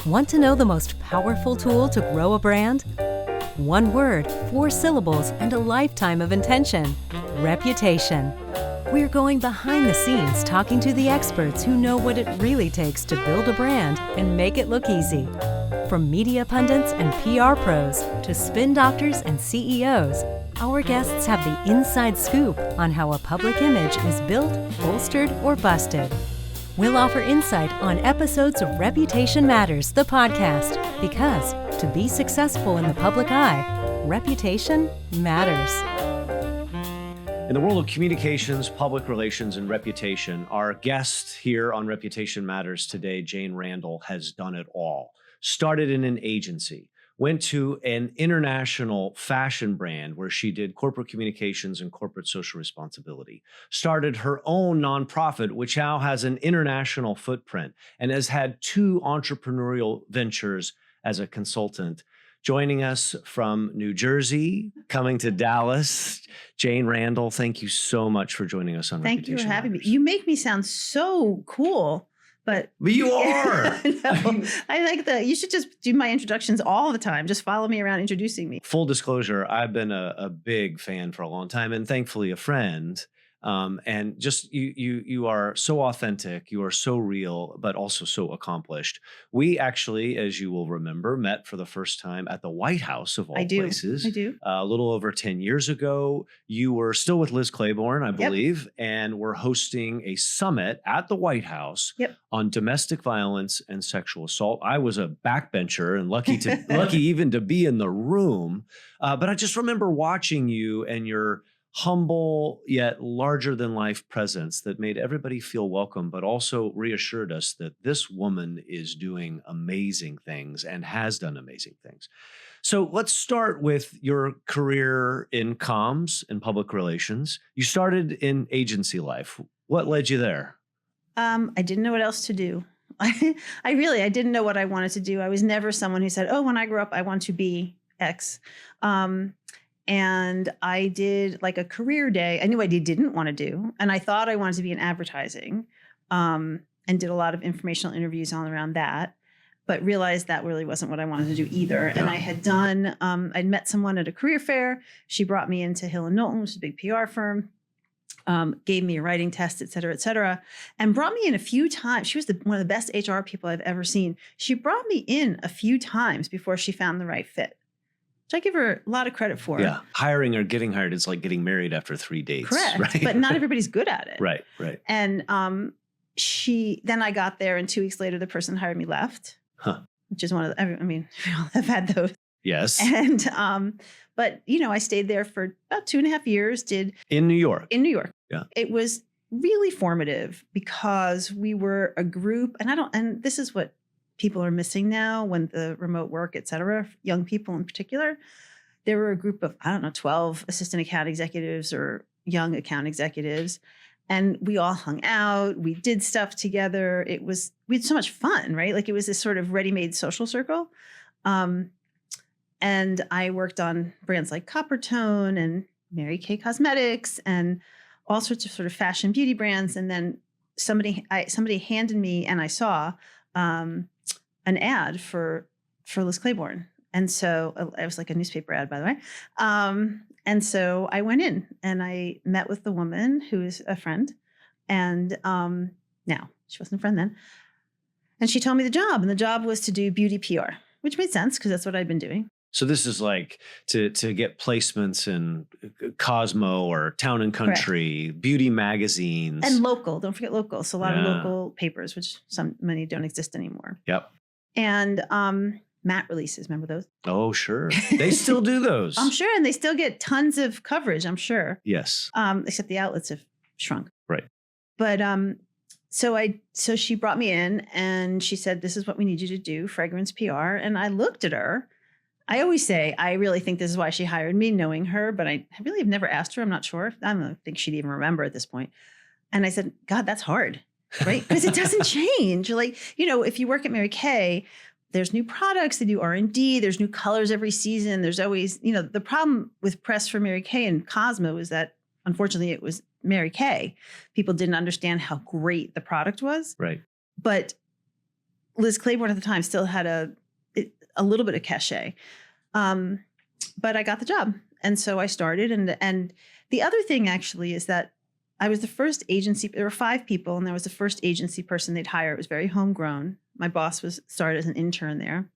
Want to know the most powerful tool to grow a brand? One word, 4 syllables, and a lifetime of intention. Reputation. We're going behind the scenes talking to the experts who know what it really takes to build a brand and make it look easy. From media pundits and PR pros to spin doctors and CEOs, our guests have the inside scoop on how a public image is built, bolstered, or busted. We'll offer insight on episodes of Reputation Matters, the podcast, because to be successful in the public eye, reputation matters. In the world of communications, public relations, and reputation, our guest here on Reputation Matters today, Jane Randel, has done it all. Started in an agency, went to an international fashion brand where she did corporate communications and corporate social responsibility, started her own nonprofit, which now has an international footprint, and has had 2 entrepreneurial ventures as a consultant. Joining us from New Jersey, coming to Dallas, Jane Randel, thank you so much for joining us on Reputation Thank you for having Matters. me. You make me sound so cool. But you are. No, I like you should just do my introductions all the time. Just follow me around introducing me. Full disclosure, I've been a big fan for a long time and thankfully a friend. And just you are so authentic, you are so real, but also so accomplished. We actually, as you will remember, met for the first time at the White House of all places. I do. A little over 10 years ago. You were still with Liz Claiborne, I believe, and we're hosting a summit at the White House on domestic violence and sexual assault. I was a backbencher and lucky even to be in the room. But I just remember watching you and your humble yet larger than life presence that made everybody feel welcome, but also reassured us that this woman is doing amazing things and has done amazing things. So let's start with your career in comms and public relations. You started in agency life. What led you there? I didn't know what else to do. I didn't know what I wanted to do. I was never someone who said, oh, when I grow up, I want to be X. And I did like a career day. I knew I didn't want to do. And I thought I wanted to be in advertising, and did a lot of informational interviews all around that, but realized that really wasn't what I wanted to do either. And I had done, I'd met someone at a career fair. She brought me into Hill & Knowlton, which is a big PR firm, gave me a writing test, et cetera, and brought me in a few times. She was one of the best HR people I've ever seen. She brought me in a few times before she found the right fit. I give her a lot of credit for. Yeah. Hiring or getting hired is like getting married after 3 dates. Correct. Right? But not everybody's good at it. Right. And then I got there and 2 weeks later, the person who hired me left, which is one of the, we all have had those. Yes. And, but I stayed there for about 2.5 years, in New York. Yeah. It was really formative because we were a group and this is what people are missing now when the remote work, et cetera, young people in particular. There were a group of, 12 assistant account executives or young account executives. And we all hung out. We did stuff together. We had so much fun, right? Like it was this sort of ready-made social circle. And I worked on brands like Coppertone and Mary Kay Cosmetics and all sorts of sort of fashion beauty brands. And then somebody handed me, and I saw, an ad for Liz Claiborne. And so it was like a newspaper ad, by the way. And so I went in and I met with the woman who is a friend. And now she wasn't a friend then. And she told me the job. And the job was to do beauty PR, which made sense because that's what I'd been doing. So this is like to get placements in Cosmo or Town and Country, correct, beauty magazines. And local. Don't forget local. So a lot of local papers, which many don't exist anymore. Yep. And matte releases. Remember those? Oh, sure. They still do those. I'm sure. And they still get tons of coverage, I'm sure. Yes. Except the outlets have shrunk. Right. But so she brought me in and she said, this is what we need you to do, fragrance PR. And I looked at her. I always say, I really think this is why she hired me, knowing her, but I really have never asked her. I'm not sure. I don't think she'd even remember at this point. And I said, God, that's hard, right? Because it doesn't change. Like, if you work at Mary Kay, there's new products, they do R&D, there's new colors every season. There's always, the problem with press for Mary Kay and Cosmo is that, unfortunately, it was Mary Kay. People didn't understand how great the product was. Right. But Liz Claiborne at the time still had a little bit of cachet. But I got the job. And so I started. And the other thing actually is that I was the first agency. There were 5 people, and I was the first agency person they'd hire. It was very homegrown. My boss started as an intern there.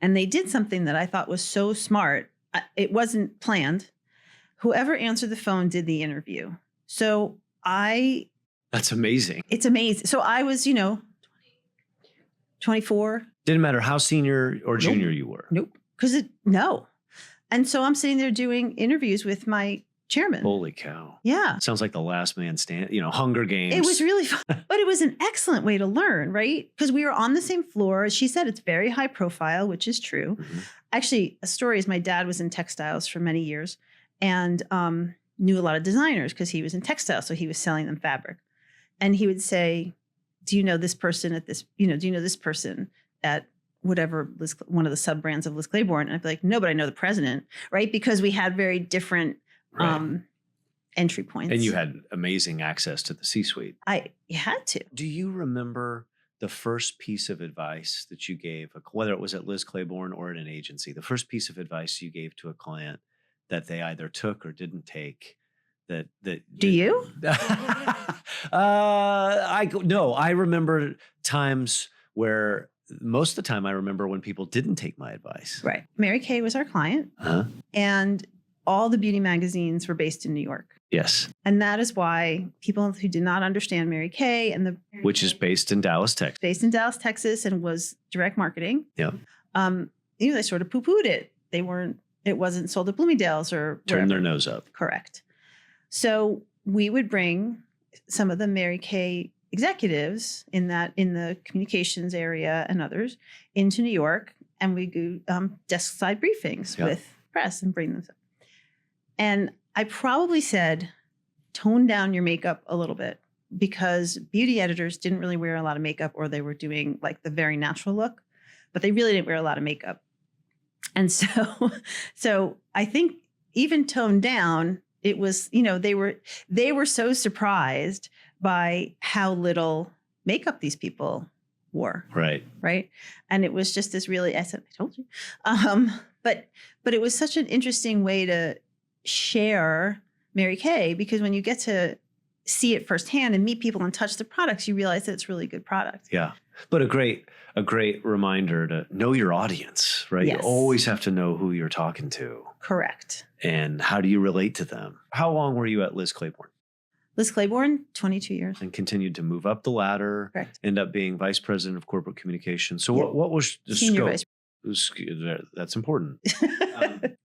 And they did something that I thought was so smart. It wasn't planned. Whoever answered the phone did the interview. So That's amazing. It's amazing. So I was, 24. Didn't matter how senior or junior you were. Nope. No. And so I'm sitting there doing interviews with my chairman. Holy cow. Yeah. Sounds like the last man stand, Hunger Games. It was really fun, but it was an excellent way to learn, right? Because we were on the same floor. She said it's very high profile, which is true. Mm-hmm. Actually, a story is my dad was in textiles for many years and knew a lot of designers because he was in textiles. So he was selling them fabric. And he would say, do you know this person at this, do you know this person at whatever, one of the sub brands of Liz Claiborne? And I'd be like, no, but I know the president, right? Because we had very different entry points. And you had amazing access to the C-suite. You had to. Do you remember the first piece of advice that you gave, whether it was at Liz Claiborne or at an agency, the first piece of advice you gave to a client that they either took or didn't take? Do you? I remember times where most of the time I remember when people didn't take my advice. Right. Mary Kay was our client. And all the beauty magazines were based in New York. Yes. And that is why people who did not understand Mary Kay which is based in Dallas, Texas. Based in Dallas, Texas, and was direct marketing. Yeah. They sort of poo-pooed it. It wasn't sold at Bloomingdale's or Turned wherever. their nose up. Correct. So we would bring some of the Mary Kay executives in the communications area and others into New York, and we do desk side briefings with press and bring them. And I probably said, tone down your makeup a little bit, because beauty editors didn't really wear a lot of makeup, or they were doing like the very natural look, but they really didn't wear a lot of makeup. And so I think even toned down, it was, they were so surprised by how little makeup these people wore. Right. Right. And it was just this really, I said, I told you. But it was such an interesting way to share Mary Kay, because when you get to see it firsthand and meet people and touch the products, you realize that it's really good product. Yeah. But a great reminder to know your audience, right? Yes. You always have to know who you're talking to. Correct. And how do you relate to them? How long were you at Liz Claiborne? Liz Claiborne, 22 years. And continued to move up the ladder. Correct. End up being vice president of corporate communications. So what was the Senior scope? That's important.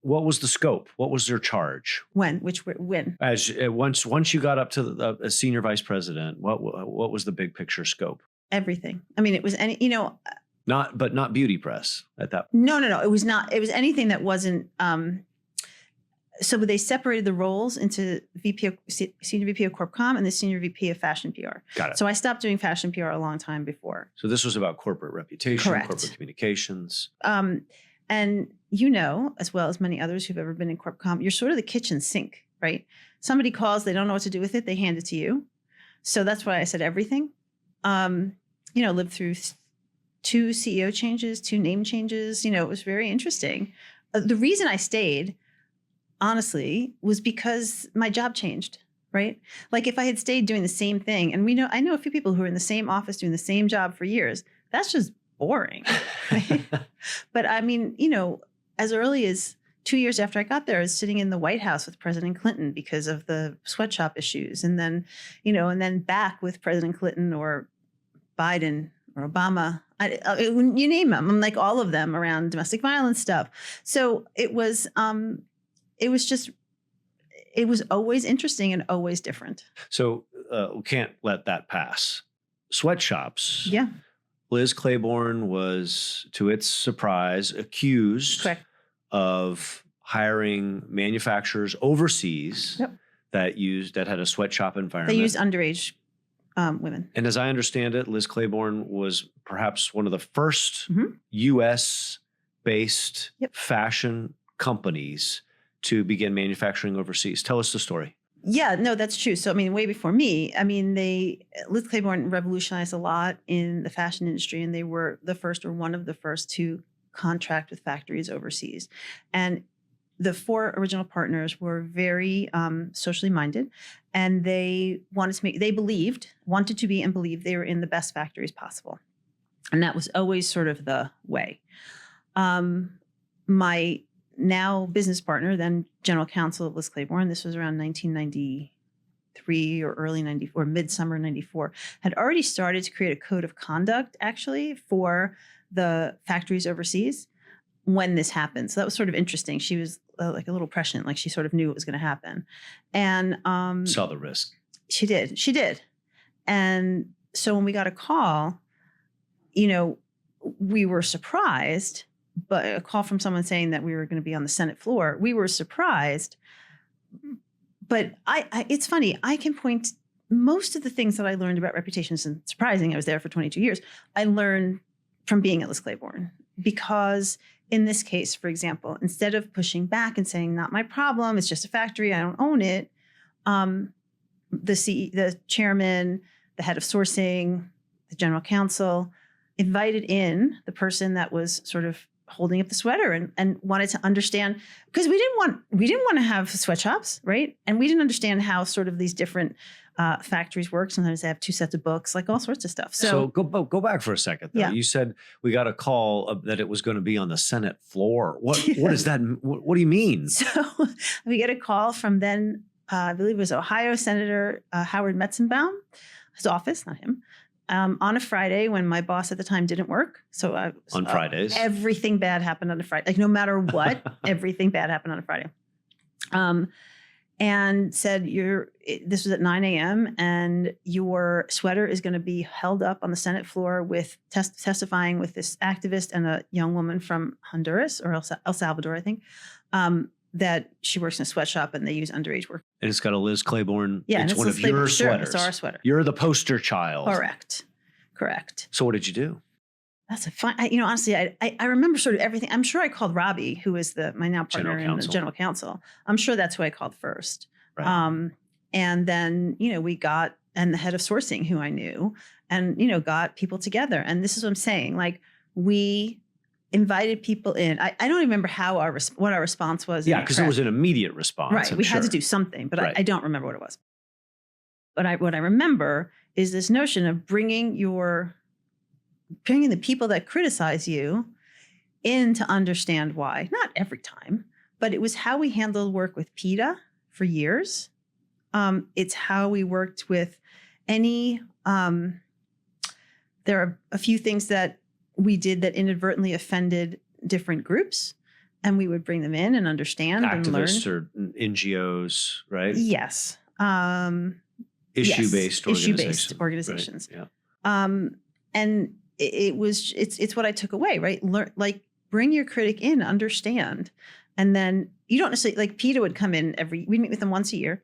What was the scope? What was their charge? When? As once you got up to a senior vice president, what was the big picture scope? Everything. I mean, it was not beauty press at that. No. It was not. It was anything that wasn't. So they separated the roles into senior VP of Corp Com and the senior VP of Fashion PR. Got it. So I stopped doing fashion PR a long time before. So this was about corporate reputation, Correct. Corporate communications. And as well as many others who've ever been in Corp Com, you're sort of the kitchen sink, right? Somebody calls, they don't know what to do with it, they hand it to you. So that's why I said everything. Lived through 2 CEO changes, 2 name changes. It was very interesting. The reason I stayed, honestly, was because my job changed, right? Like if I had stayed doing the same thing, and I know a few people who are in the same office doing the same job for years, that's just boring. Right? But I mean, as early as 2 years after I got there, I was sitting in the White House with President Clinton because of the sweatshop issues. And then, and then back with President Clinton or Biden or Obama, you name them. I'm like all of them around domestic violence stuff. So it was always interesting and always different. So we can't let that pass. Sweatshops. Yeah. Liz Claiborne was, to its surprise, accused Correct. of hiring manufacturers overseas Yep. that had a sweatshop environment. They used underage women. And as I understand it, Liz Claiborne was perhaps one of the first U.S.-based fashion companies to begin manufacturing overseas. Tell us the story. Yeah, no, that's true. So, I mean, way before me, I mean, Liz Claiborne revolutionized a lot in the fashion industry, and they were the first or one of the first to contract with factories overseas. And the 4 original partners were very socially minded, and they wanted to be and believed they were in the best factories possible. And that was always sort of the way. My now business partner, then general counsel of Liz Claiborne, this was around 1993 or early 94, or midsummer 94, had already started to create a code of conduct actually for the factories overseas when this happened. So that was sort of interesting. She was like a little prescient, like she sort of knew it was going to happen. And saw the risk. She did. And so when we got a call, you know, we were surprised, but a call from someone saying that we were going to be on the Senate floor, we were surprised. But it's funny, I can point most of the things that I learned about reputations, and surprising, I was there for 22 years, I learned from being at Liz Claiborne. Because in this case, for example, instead of pushing back and saying, not my problem, it's just a factory, I don't own it, the chairman, the head of sourcing, the general counsel invited in the person that was sort of holding up the sweater and wanted to understand, because we didn't want to have sweatshops, right? And we didn't understand how sort of these different factories work. Sometimes they have 2 sets of books, like all sorts of stuff. So go back for a second. Though. Yeah. You said we got a call that it was going to be on the Senate floor. What is that? What do you mean? So we get a call from then, I believe it was Ohio Senator Howard Metzenbaum, his office, not him. On a Friday when my boss at the time didn't work. So on Fridays, everything bad happened on a Friday. Like no matter what, everything bad happened on a Friday. And said, this was at 9 a.m. and your sweater is going to be held up on the Senate floor with testifying with this activist and a young woman from Honduras or El Salvador, I think, that she works in a sweatshop and they use underage work. And it's got a Liz Claiborne. Yeah, it's one of your sweaters. It's our sweater. You're the poster child. Correct. So what did you do? That's a fun. Honestly, I remember sort of everything. I'm sure I called Robbie, who is my now partner in the general counsel. I'm sure that's who I called first. Right. And then we got and the head of sourcing, who I knew, and got people together. And this is what I'm saying. Like we invited people in. I don't remember what our response was. Yeah, because it was an immediate response. Right. We had to do something, but I don't remember what it was. But what I remember is this notion of bringing the people that criticize you in to understand why. Not every time, but it was how we handled work with PETA for years. It's how we worked with any. There are a few things that we did that inadvertently offended different groups, and we would bring them in and understand and learn. Activists or NGOs, right? Yes. Issue-based organizations. Right. Yeah. And it's what I took away, right? Bring your critic in, understand. And then you don't necessarily, like PETA would come in we'd meet with them once a year.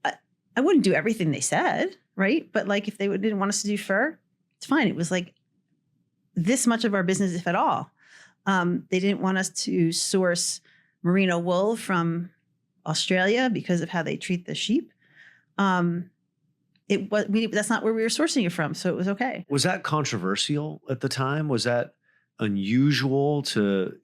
I wouldn't do everything they said, right? But like if they didn't want us to do fur, it's fine. It was like this much of our business, if at all. They didn't want us to source merino wool from Australia because of how they treat the sheep. That's not where we were sourcing it from, so it was okay. Was that controversial at the time? Was that unusual to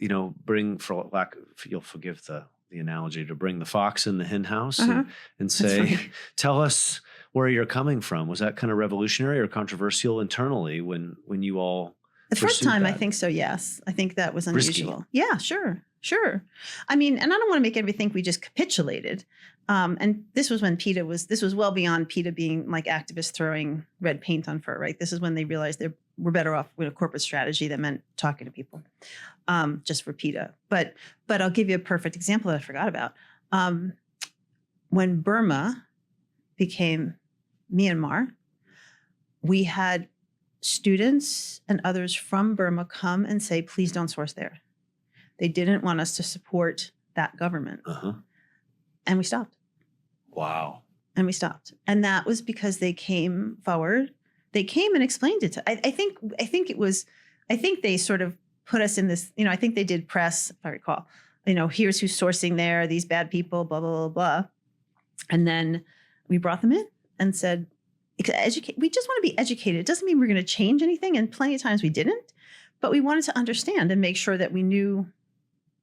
bring, for lack, you'll forgive the analogy, to bring the fox in the hen house and say, tell us where you're coming from? Was that kind of revolutionary or controversial internally when you all? The first time, that? I think so. Yes, I think that was unusual. Risky. Yeah, sure. I mean, and I don't want to make everybody think we just capitulated. And this was when this was well beyond PETA being like activists throwing red paint on fur, right? This is when they realized they were better off with a corporate strategy that meant talking to people, just for PETA. But I'll give you a perfect example that I forgot about. When Burma became Myanmar, we had students and others from Burma come and say, please don't source there. They didn't want us to support that government. And we stopped. Wow. And we stopped. And that was because they came forward. They came and explained it to, I think they sort of put us in this, I think they did press, if I recall, here's who's sourcing there, these bad people, blah, blah, blah, blah. And then we brought them in and said, educate. We just want to be educated. It doesn't mean we're going to change anything. And plenty of times we didn't, but we wanted to understand and make sure that we knew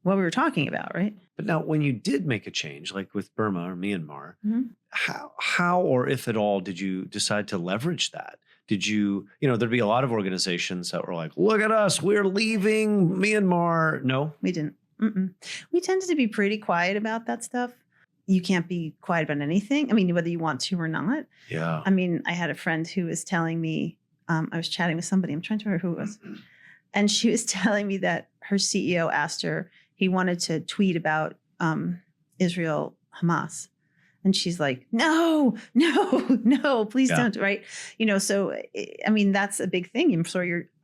what we were talking about, right? But now when you did make a change, like with Burma or Myanmar, how or if at all did you decide to leverage that? Did you, there'd be a lot of organizations that were like, look at us, we're leaving Myanmar. No, we didn't. We tended to be pretty quiet about that stuff. You can't be quiet about anything. I mean, whether you want to or not. Yeah. I mean, I had a friend who was telling me, I was chatting with somebody, I'm trying to remember who it was. And she was telling me that her CEO asked her, he wanted to tweet about Israel Hamas. And she's like, no, please don't. Right. So, I mean, that's a big thing.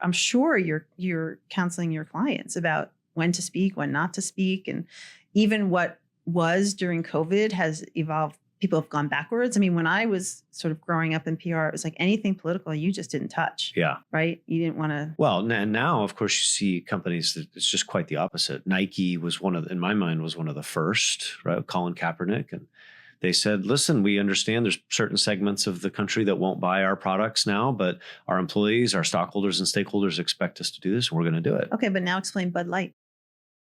I'm sure you're counseling your clients about when to speak, when not to speak. And even what was during COVID has evolved. People have gone backwards. I mean, when I was sort of growing up in PR, it was like anything political, you just didn't touch. Yeah. Right. You didn't want to. Well, and now, of course, you see companies that it's just quite the opposite. Nike was in my mind, was one of the first, right? Colin Kaepernick. And they said, listen, we understand there's certain segments of the country that won't buy our products now, but our employees, our stockholders and stakeholders expect us to do this. And we're going to do it. Okay. But now explain Bud Light.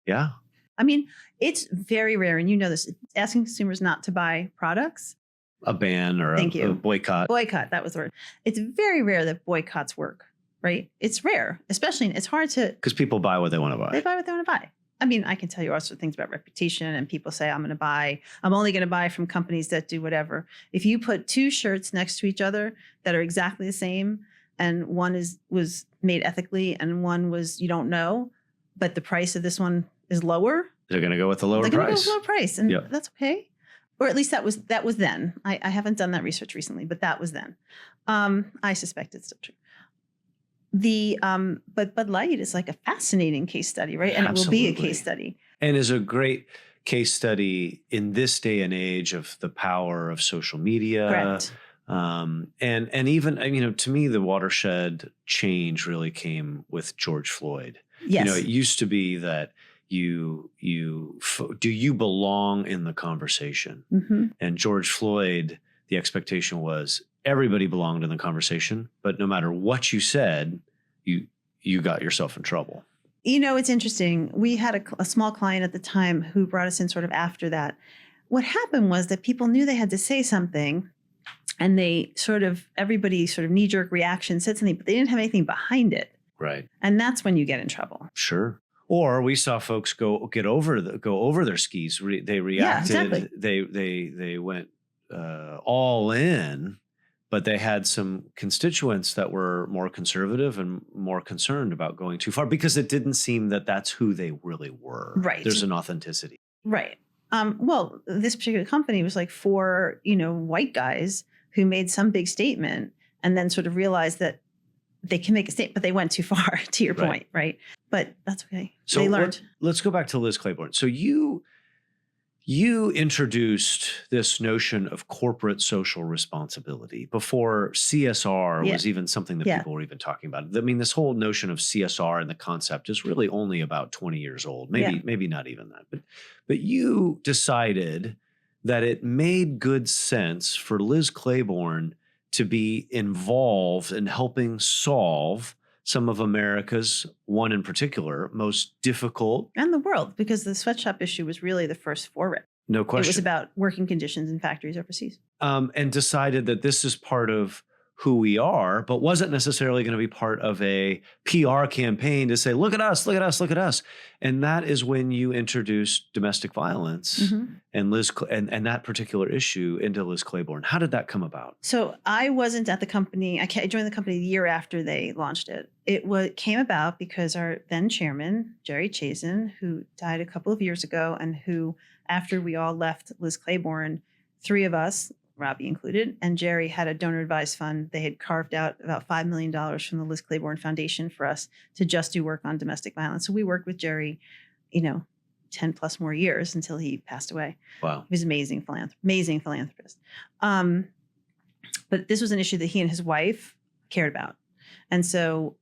Yeah. I mean, it's very rare, and this, asking consumers not to buy products. A ban or a boycott. Boycott, that was the word. It's very rare that boycotts work, right? It's rare, especially, it's hard to. Because people buy what they want to buy. They buy what they want to buy. I mean, I can tell you also things about reputation, and people say, I'm only going to buy from companies that do whatever. If you put two shirts next to each other that are exactly the same, and one was made ethically and one was, you don't know, but the price of this one is lower. They're going to go with the lower price. They're going to go with the lower price. And that's okay. Or at least that was then. I haven't done that research recently, but that was then. I suspect it's still true. But Bud Light is like a fascinating case study, right? And Absolutely. It will be a case study. And is a great case study in this day and age of the power of social media. Correct. And even, to me, the watershed change really came with George Floyd. Yes. It used to be that do you belong in the conversation? Mm-hmm. And George Floyd, the expectation was everybody belonged in the conversation, but no matter what you said, you got yourself in trouble. It's interesting. We had a small client at the time who brought us in sort of after that. What happened was that people knew they had to say something, and everybody sort of knee-jerk reaction said something, but they didn't have anything behind it. Right. And that's when you get in trouble. Sure. Or we saw folks go over their skis. They reacted. Yeah, exactly. They went all in, but they had some constituents that were more conservative and more concerned about going too far because it didn't seem that that's who they really were. Right. There's an authenticity. Right. Well, this particular company was like 4, white guys who made some big statement and then sort of realized that they can make a statement, but they went too far, to your point, right? But that's okay. So they learned. Let's go back to Liz Claiborne. So you introduced this notion of corporate social responsibility before CSR was even something that people were even talking about. I mean, this whole notion of CSR and the concept is really only about 20 years old, maybe not even that. But you decided that it made good sense for Liz Claiborne to be involved in helping solve some of America's, one in particular, most difficult. And the world, because the sweatshop issue was really the first foray. No question. It was about working conditions in factories overseas. And decided that this is part of who we are, but wasn't necessarily going to be part of a PR campaign to say, look at us, look at us, look at us. And that is when you introduced domestic violence and Liz and that particular issue into Liz Claiborne. How did that come about? So I wasn't at the company. I joined the company the year after they launched it. It came about because our then chairman, Jerry Chazen, who died a couple of years ago, and who, after we all left Liz Claiborne, 3 of us, Robbie included, and Jerry had a donor advised fund. They had carved out about $5 million from the Liz Claiborne Foundation for us to just do work on domestic violence. So we worked with Jerry, 10 plus more years until he passed away. Wow. He was an amazing philanthropist. But this was an issue that he and his wife cared about. And so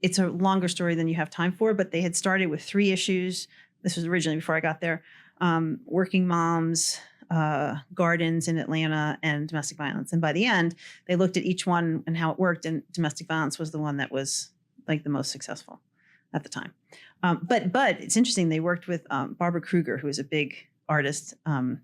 it's a longer story than you have time for, but they had started with 3 issues. This was originally before I got there. Working moms, gardens in Atlanta and domestic violence. And by the end, they looked at each one and how it worked. And domestic violence was the one that was like the most successful at the time. But it's interesting. They worked with Barbara Kruger, who is a big artist. And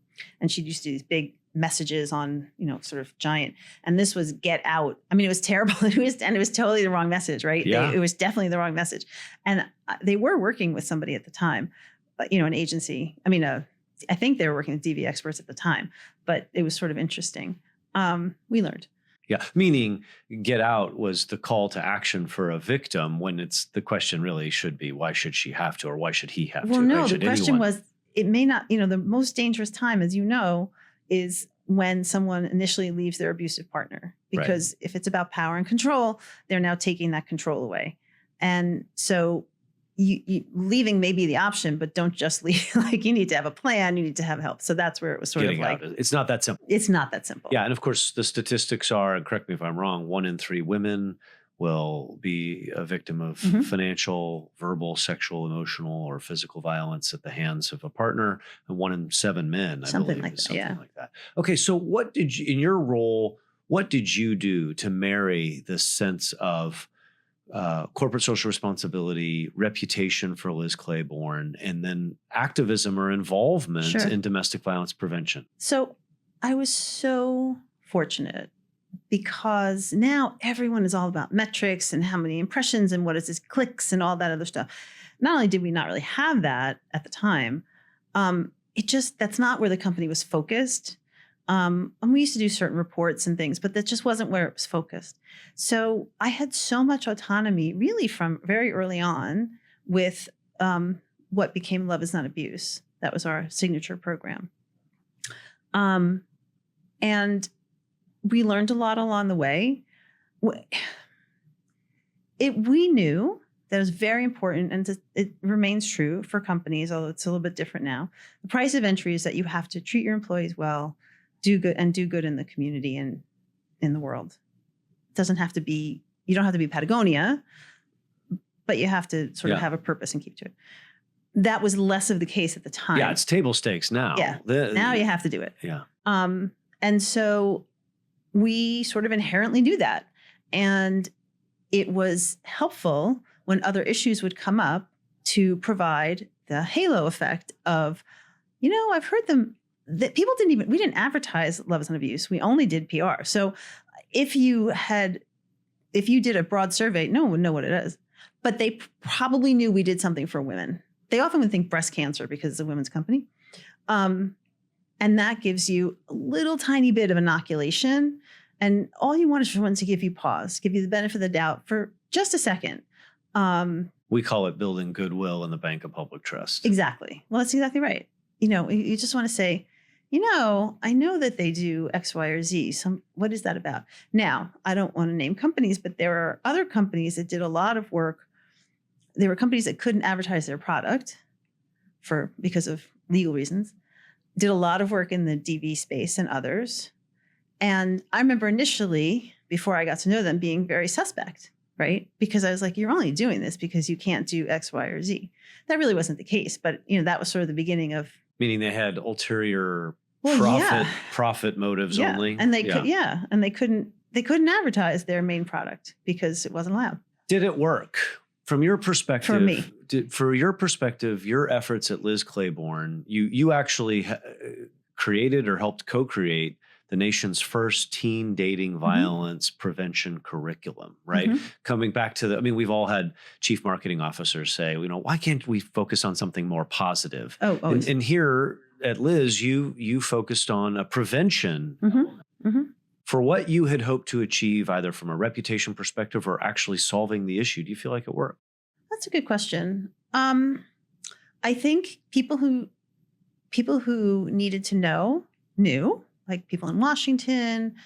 she used to do these big messages on, sort of giant. And this was get out. I mean, it was terrible. It was totally the wrong message, right? Yeah. It was definitely the wrong message. And they were working with somebody at the time, an agency. I mean, I think they were working with DV experts at the time, but it was sort of interesting. We learned. Yeah. Meaning get out was the call to action for a victim when the question really should be, why should she have to, or why should he have to? Well, no, the question anyone? was, it may not, the most dangerous time, as you know, is when someone initially leaves their abusive partner, because if it's about power and control, they're now taking that control away. And so you leaving may be the option, but don't just leave. Like, you need to have a plan, you need to have help. So that's where it was sort Getting of like, out. It's not that simple. It's not that simple. Yeah. And of course the statistics are, and correct me if I'm wrong, 1 in 3 women will be a victim of financial, verbal, sexual, emotional, or physical violence at the hands of a partner, and 1 in 7 men, I Something believe, like that, something yeah. like that. Okay, so in your role, what did you do to marry this sense of corporate social responsibility, reputation for Liz Claiborne, and then activism or involvement in domestic violence prevention? So I was so fortunate, because now everyone is all about metrics and how many impressions and what is this clicks and all that other stuff. Not only did we not really have that at the time, that's not where the company was focused. And we used to do certain reports and things, but that just wasn't where it was focused. So I had so much autonomy really from very early on with what became Love Is Not Abuse. That was our signature program. And we learned a lot along the way. We knew that it was very important, and it remains true for companies, although it's a little bit different now. The price of entry is that you have to treat your employees well, do good in the community and in the world. It doesn't have to be, you don't have to be Patagonia, but you have to sort of have a purpose and keep to it. That was less of the case at the time. Yeah, it's table stakes now. Yeah, now you have to do it. Yeah. And so we sort of inherently do that. And it was helpful when other issues would come up to provide the halo effect of, I've heard them, that people we didn't advertise Love Is Not Abuse. We only did PR. So if you did a broad survey, no one would know what it is, but they probably knew we did something for women. They often would think breast cancer because it's a women's company. And that gives you a little tiny bit of inoculation. And all you want is for someone to give you pause, give you the benefit of the doubt for just a second. We call it building goodwill in the bank of public trust. Exactly. Well, that's exactly right. You just want to say, I know that they do X, Y, or Z. What is that about? Now, I don't want to name companies, but there are other companies that did a lot of work. There were companies that couldn't advertise their product because of legal reasons, did a lot of work in the DV space and others. And I remember initially, before I got to know them, being very suspect, right? Because I was like, you're only doing this because you can't do X, Y, or Z. That really wasn't the case. But, that was sort of the beginning of. Meaning they had ulterior profit motives only. And and they couldn't advertise their main product because it wasn't allowed. Did it work? From your perspective, for me, your efforts at Liz Claiborne, you actually created or helped co-create the nation's first teen dating violence prevention curriculum, right? Coming back to we've all had chief marketing officers say, why can't we focus on something more positive? And here at Liz, you focused on a prevention for what you had hoped to achieve, either from a reputation perspective or actually solving the issue. Do you feel like it worked? That's a good question. I think people who needed to know knew, like people in Washington,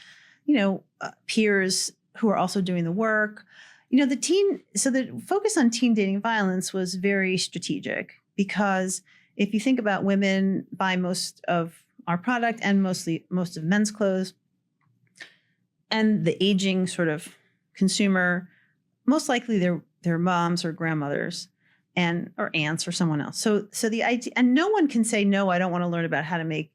peers who are also doing the work. The focus on teen dating violence was very strategic, because if you think about women buy most of our product and most of men's clothes, and the aging sort of consumer, most likely they're moms or grandmothers or aunts or someone else. So the idea, and no one can say, no, I don't want to learn about how to make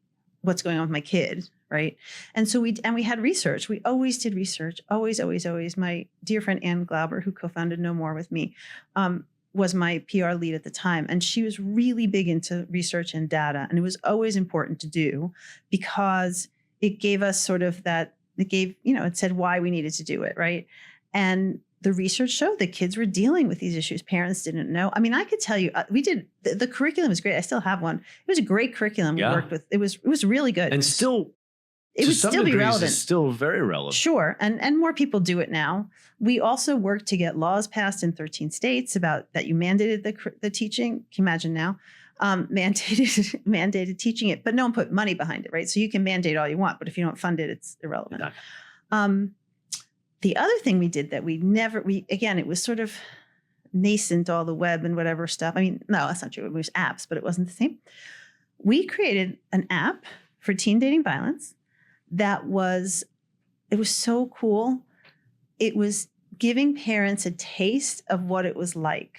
what's going on with my kid, right? And so we had research. We always did research. Always, always, always. My dear friend Ann Glauber, who co-founded No More with me, was my PR lead at the time. And she was really big into research and data. And it was always important to do because it gave us sort of that, it said why we needed to do it, right? And the research showed that kids were dealing with these issues. Parents didn't know. I mean, I could tell you, we did, the curriculum was great. I still have one. It was a great curriculum we worked with. It was really good. And still, it would still be relevant. It's still very relevant. Sure. And more people do it now. We also worked to get laws passed in 13 states about that you mandated the teaching. Can you imagine now? Mandated teaching it, but no one put money behind it, right? So you can mandate all you want, but if you don't fund it, it's irrelevant. The other thing we did that again, it was sort of nascent, all the web and whatever stuff. I mean, no, that's not true. It was apps, but it wasn't the same. We created an app for teen dating violence it was so cool. It was giving parents a taste of what it was like.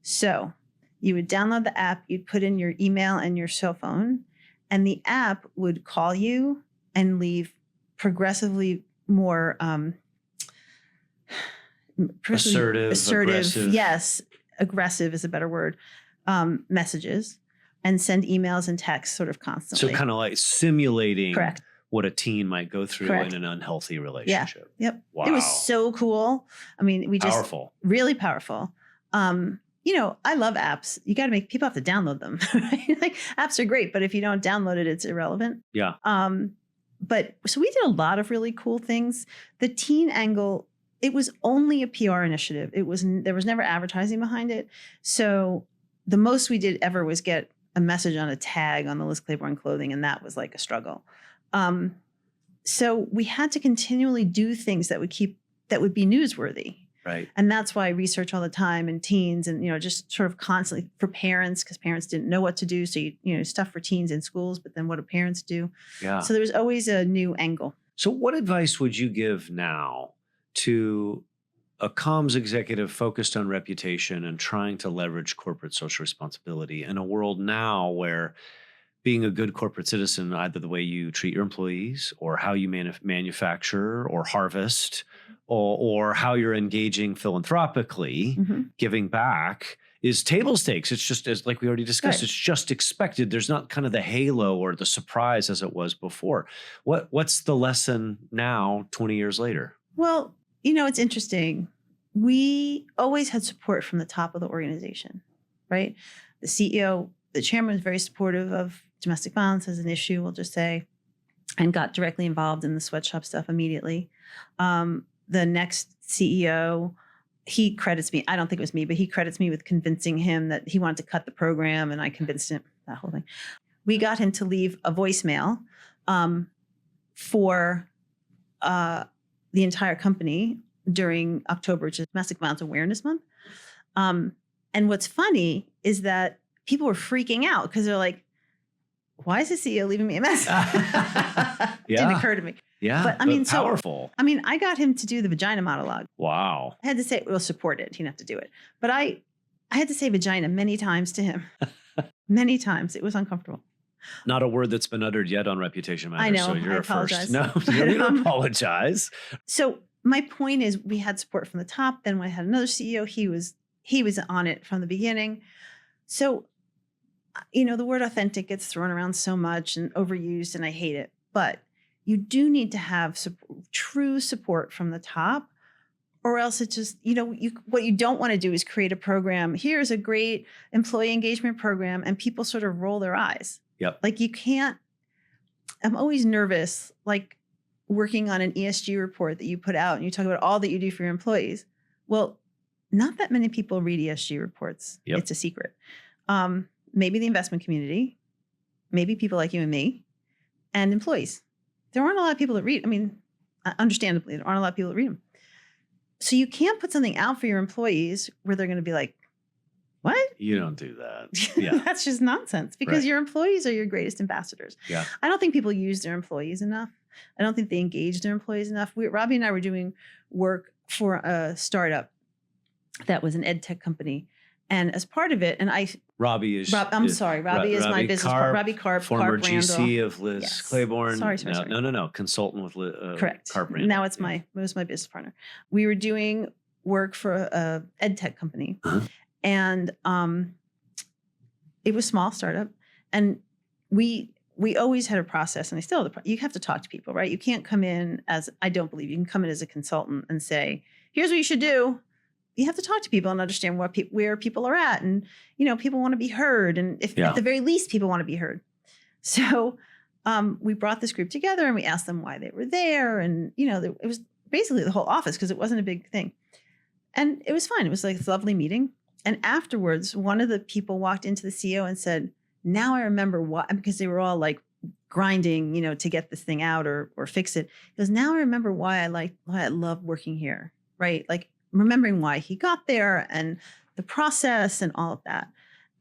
So you would download the app, you'd put in your email and your cell phone, and the app would call you and leave progressively more assertive, aggressive. Yes, aggressive is a better word. Messages, and send emails and texts sort of constantly. So kind of like simulating Correct. What a teen might go through Correct. in an unhealthy relationship. Yeah. Yep. Wow. It was so cool. I mean, Powerful. Really powerful. I love apps. You got to people have to download them. Right? Like apps are great, but if you don't download it, it's irrelevant. Yeah. But so we did a lot of really cool things. The teen angle, it was only a PR initiative. There was never advertising behind it. So the most we did ever was get a message on a tag on the Liz Claiborne clothing, and that was like a struggle. So we had to continually do things that would be newsworthy. Right. And that's why I research all the time and teens and, just sort of constantly for parents, because parents didn't know what to do. So, stuff for teens in schools, but then what do parents do? Yeah. So there was always a new angle. So what advice would you give now to a comms executive focused on reputation and trying to leverage corporate social responsibility in a world now where being a good corporate citizen, either the way you treat your employees or how you manufacture or harvest or how you're engaging philanthropically, giving back, is table stakes. It's just, as like we already discussed, Right. It's just expected. There's not kind of the halo or the surprise as it was before. What's the lesson now, 20 years later? Well, it's interesting. We always had support from the top of the organization, right? The CEO, the chairman was very supportive of domestic violence as an issue, we'll just say, and got directly involved in the sweatshop stuff immediately. The next CEO, he credits me. I don't think it was me, but he credits me with convincing him that he wanted to cut the program, and I convinced him, that whole thing. We got him to leave a voicemail for the entire company during October, which is Domestic Violence Awareness Month. And what's funny is that people were freaking out because they're like, why is the CEO leaving me a message? Didn't occur to me. Yeah, but I mean, powerful. I got him to do the vagina monologue. Wow. I had to say, support it. He didn't have to do it. But I had to say vagina many times to him. Many times. It was uncomfortable. Not a word that's been uttered yet on Reputation Matters. I know. So you're I a apologize. first. No, you don't need to apologize. So my point is, we had support from the top. Then when I had another CEO, he was on it from the beginning. So, the word authentic gets thrown around so much and overused, and I hate it. But you do need to have true support from the top, or else it's just, what you don't want to do is create a program. Here's a great employee engagement program, and people sort of roll their eyes. Yep. Like you can't, I'm always nervous, like working on an ESG report that you put out and you talk about all that you do for your employees. Well, not that many people read ESG reports. Yep. It's a secret. Maybe the investment community, maybe people like you and me, and employees. There aren't a lot of people that read. I mean, understandably, there aren't a lot of people that read them. So you can't put something out for your employees where they're going to be like, what? You don't do that. Yeah. That's just nonsense, because your employees are your greatest ambassadors. Yeah. I don't think people use their employees enough. I don't think they engage their employees enough. Robbie and I were doing work for a startup that was an ed tech company. And as part of it, and Robbie is. Robbie is my business partner. Robbie Karp, former Karp GC Randel. of Liz Claiborne. Sorry. No. Consultant with Correct. Karp Randel. Now it was my business partner. We were doing work for a ed tech company, and it was a small startup, and we always had a process, and I still have you have to talk to people, right? You can't come in I don't believe you can come in as a consultant and say, here's what you should do. You have to talk to people and understand where people are at. And, people want to be heard. And at the very least, people want to be heard. So we brought this group together and we asked them why they were there. And, it was basically the whole office because it wasn't a big thing. And it was fine. It was like this lovely meeting. And afterwards, one of the people walked into the CEO and said, now I remember why, because they were all like grinding, to get this thing out or fix it. He goes, now I remember why I love working here, right? Like, remembering why he got there and the process and all of that.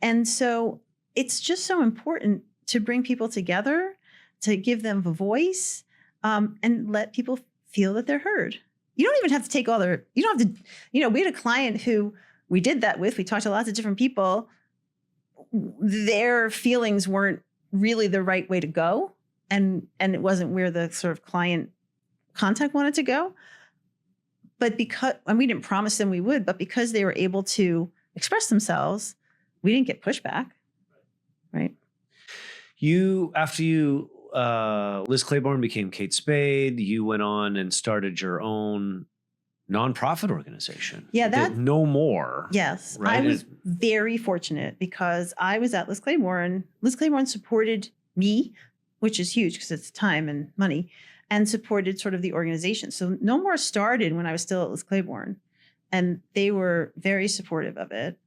And so it's just so important to bring people together, to give them a voice, and let people feel that they're heard. You don't even have to take you don't have to, we had a client who we did that with. We talked to lots of different people. Their feelings weren't really the right way to go. And it wasn't where the sort of client contact wanted to go. But and we didn't promise them we would, but because they were able to express themselves, we didn't get pushback, right? After Liz Claiborne became Kate Spade, you went on and started your own nonprofit organization. Yeah, No More. Yes, right? I was very fortunate because I was at Liz Claiborne. Liz Claiborne supported me, which is huge because it's time and money, and supported sort of the organization. So No More started when I was still at Liz Claiborne, and they were very supportive of it.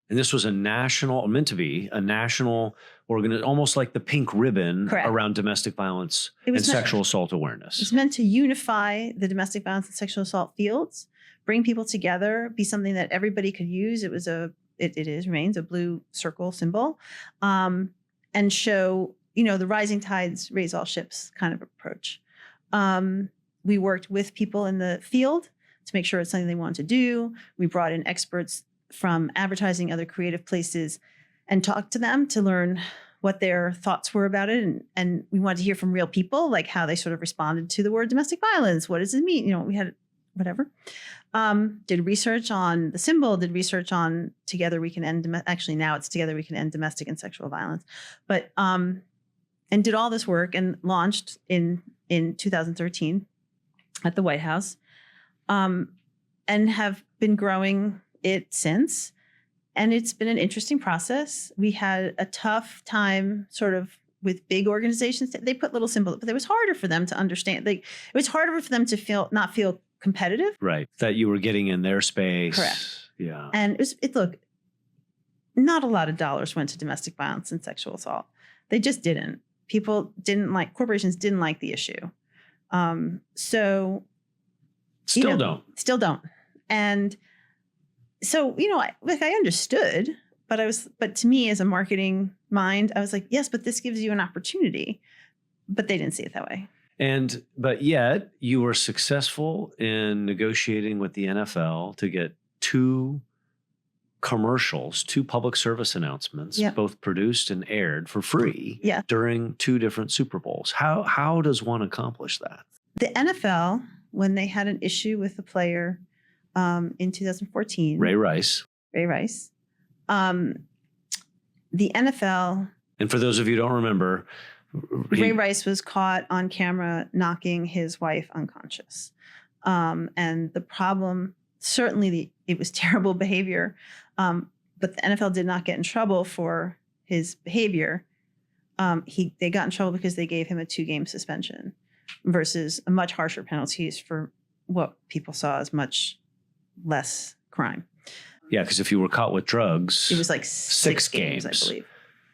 And this was meant to be a national organization, almost like the pink ribbon around domestic violence and sexual assault awareness. It's meant to unify the domestic violence and sexual assault fields, bring people together, be something that everybody could use. It was remains a blue circle symbol, and show, the rising tides raise all ships kind of approach. We worked with people in the field to make sure it's something they want to do. We brought in experts from advertising, other creative places, and talked to them to learn what their thoughts were about it. And we wanted to hear from real people, like how they sort of responded to the word domestic violence. What does it mean? We had whatever. Did research on the symbol, did research on Together We Can End, actually now it's Together We Can End Domestic and Sexual Violence. But, and did all this work and launched in 2013 at the White House, and have been growing it since. And it's been an interesting process. We had a tough time sort of with big organizations. They put little symbols, but it was harder for them to understand. It was harder for them to not feel competitive. Right. That you were getting in their space. Correct. Yeah. And look, not a lot of dollars went to domestic violence and sexual assault. They just didn't. Corporations didn't like the issue. Still don't. And so, I understood, but to me as a marketing mind, I was like, yes, but this gives you an opportunity, but they didn't see it that way. But yet you were successful in negotiating with the NFL to get two public service announcements, both produced and aired for free during two different Super Bowls. How does one accomplish that? The NFL, when they had an issue with a player in 2014. Ray Rice. The NFL. And for those of you who don't remember, Ray Rice was caught on camera knocking his wife unconscious. And the problem, certainly it was terrible behavior, but the NFL did not get in trouble for his behavior. They got in trouble because they gave him a 2-game suspension versus a much harsher penalties for what people saw as much less crime. Yeah, because if you were caught with drugs, it was like 6 games, I believe.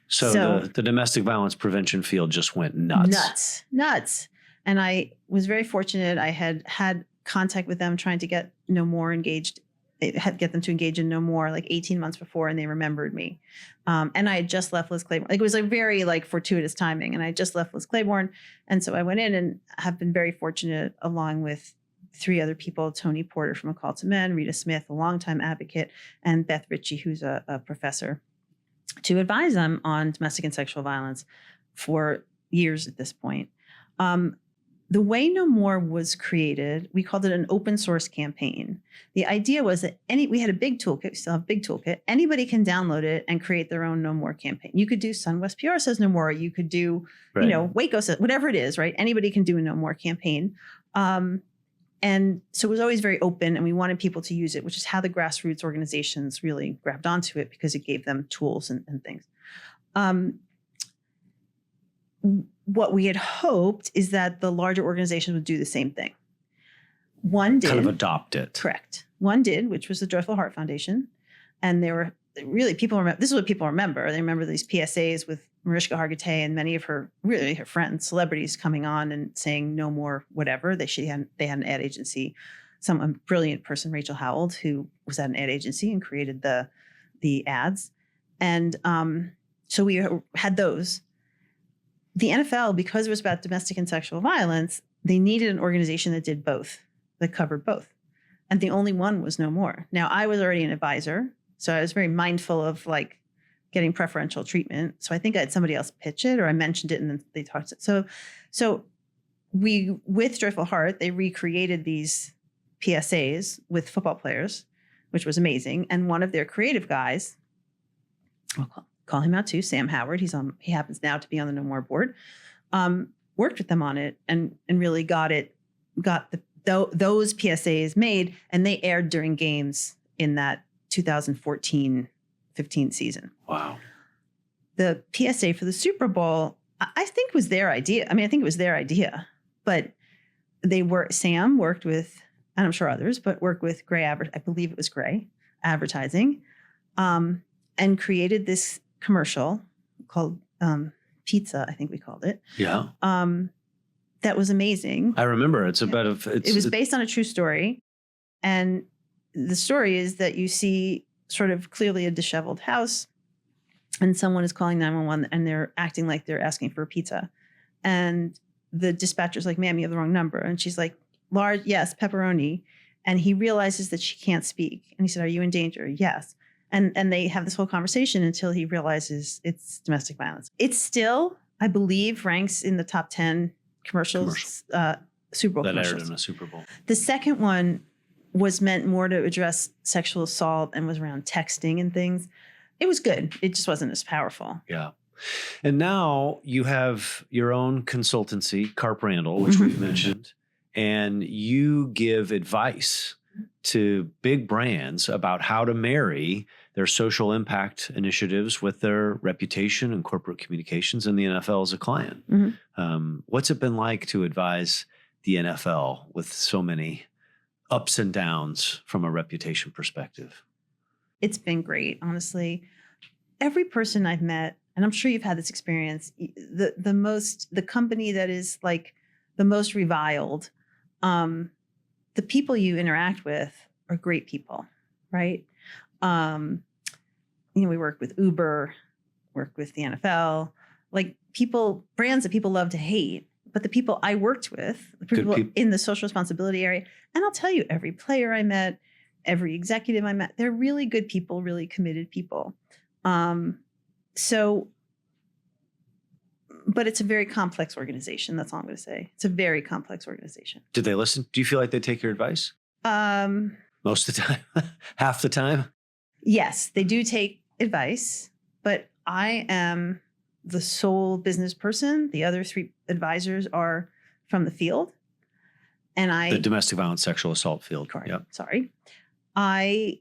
So the domestic violence prevention field just went nuts. Nuts. And I was very fortunate. I had contact with them trying to get No More engaged, get them to engage in No More like 18 months before, and they remembered me. And I had just left Liz Claiborne. It was a very fortuitous timing, and I just left Liz Claiborne. And so I went in and have been very fortunate, along with three other people, Tony Porter from A Call to Men, Rita Smith, a longtime advocate, and Beth Ritchie, who's a professor, to advise them on domestic and sexual violence for years at this point. The way No More was created, we called it an open source campaign. The idea was that we had a big toolkit, we still have a big toolkit. Anybody can download it and create their own No More campaign. You could do SunWest PR says No More. You could do, Waco says, whatever it is, right? Anybody can do a No More campaign. And so it was always very open, and we wanted people to use it, which is how the grassroots organizations really grabbed onto it, because it gave them tools and things. What we had hoped is that the larger organizations would do the same thing. One did. Kind of adopt it. Correct. One did, which was the Joyful Heart Foundation. And they were really, people remember, this is what people remember. They remember these PSAs with Mariska Hargitay and many of her friends, celebrities coming on and saying no more whatever. They had an ad agency. A brilliant person, Rachel Howell, who was at an ad agency and created the ads. And so we had those. The NFL, because it was about domestic and sexual violence, they needed an organization that did both, that covered both. And the only one was No More. Now, I was already an advisor, so I was very mindful of getting preferential treatment. So I think I had somebody else pitch it, or I mentioned it and then they talked it. So we, with Joyful Heart, they recreated these PSAs with football players, which was amazing. And one of their creative guys, I'll call him out too, Sam Howard. He happens now to be on the No More board. Worked with them on it and really got those PSAs made, and they aired during games in that 2014-15 season. Wow. The PSA for the Super Bowl, I think was their idea. I mean, I think it was their idea, but Sam worked with, and I'm sure others, but worked with Gray, I believe it was Gray Advertising, and created this commercial called Pizza, I think we called it. Yeah. That was amazing. I remember. It was based on a true story. And the story is that you see sort of clearly a disheveled house, and someone is calling 911 and they're acting like they're asking for a pizza. And the dispatcher's like, ma'am, you have the wrong number. And she's like, large, yes, pepperoni. And he realizes that she can't speak. And he said, are you in danger? Yes. And they have this whole conversation until he realizes it's domestic violence. It still, I believe, ranks in the top 10 commercials. Super Bowl that commercials. aired in a Super Bowl. The second one was meant more to address sexual assault and was around texting and things. It was good. It just wasn't as powerful. Yeah. And now you have your own consultancy, Carp Randel, which we've mentioned, and you give advice to big brands about how to marry their social impact initiatives with their reputation and corporate communications and the NFL as a client. What's it been like to advise the NFL with so many ups and downs from a reputation perspective? It's been great, honestly. Every person I've met, and I'm sure you've had this experience, the company that is like the most reviled, the people you interact with are great people, right? We work with Uber, work with the NFL, like brands that people love to hate. But the people I worked with, the people in the social responsibility area, and I'll tell you, every player I met, every executive I met, they're really good people, really committed people. But it's a very complex organization. That's all I'm going to say. It's a very complex organization. Did they listen? Do you feel like they take your advice? Most of the time? Half the time? Yes, they do take advice, but I am the sole business person. The other three advisors are from the field. And the domestic violence, sexual assault field. Correct. Yep. Sorry. I